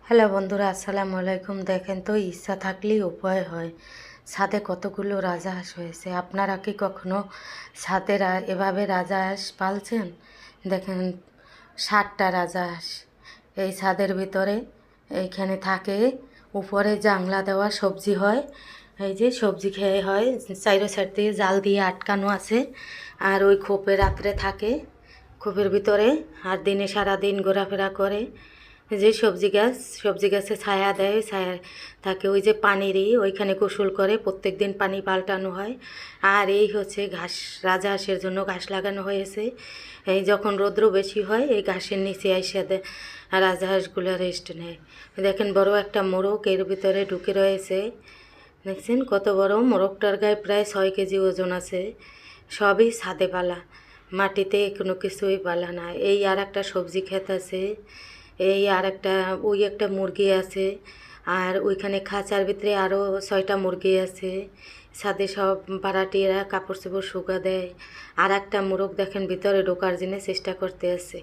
Hello বন্ধুরা, আসসালামু আলাইকুম। দেখেন তো, ইচ্ছা থাকলেই উপায় হয়। ছাদে কতগুলো রাজহাঁস হয়েছে। আপনারা কি কখনো ছাদে এভাবে রাজহাঁস পালছেন? দেখেন, 60টা রাজহাঁস এই ছাদের ভিতরে এইখানে থাকে। উপরে জাংলা দেওয়া, সবজি হয়। এই যে সবজি খেয়ে হয়, চাইরো সাইড দিয়ে জাল দিয়ে আটকানো আছে। আর ওই খোপে রাত্রে থাকে, খোপের ভিতরে। আর দিনে সারাদিন ঘোরাফেরা করে। যে সবজি গাছে ছায়া দেয়, ছায়া থাকে। ওই যে পানিরই ওইখানে গোসল করে, প্রত্যেক দিন পানি পাল্টানো হয়। আর এই হচ্ছে ঘাস, রাজহাঁসের জন্য ঘাস লাগানো হয়েছে। এই যখন রৌদ্র বেশি হয়, এই ঘাসের নিচে এসে রাজহাঁসগুলো রেস্ট নেয়। দেখেন, বড় একটা মোরগ এর ভিতরে ঢুকে রয়েছে। দেখছেন কত বড় মোরগটার? গায়ে প্রায় 6 কেজি ওজন আছে। সবই ছাদে পালা, মাটিতে কোনো কিছুই পালা না। এই আর একটা সবজি ক্ষেত আছে। এই আর একটা, ওই একটা মুরগি আছে। আর ওইখানে খাঁচার ভিতরে আরও 6টা মুরগি আছে। ছাদে সব ভাড়াটিয়ারা কাপড় চোপড় শুকা দেয়। আর একটা মোরগ দেখেন ভিতরে ঢোকার জন্য চেষ্টা করতে আছে।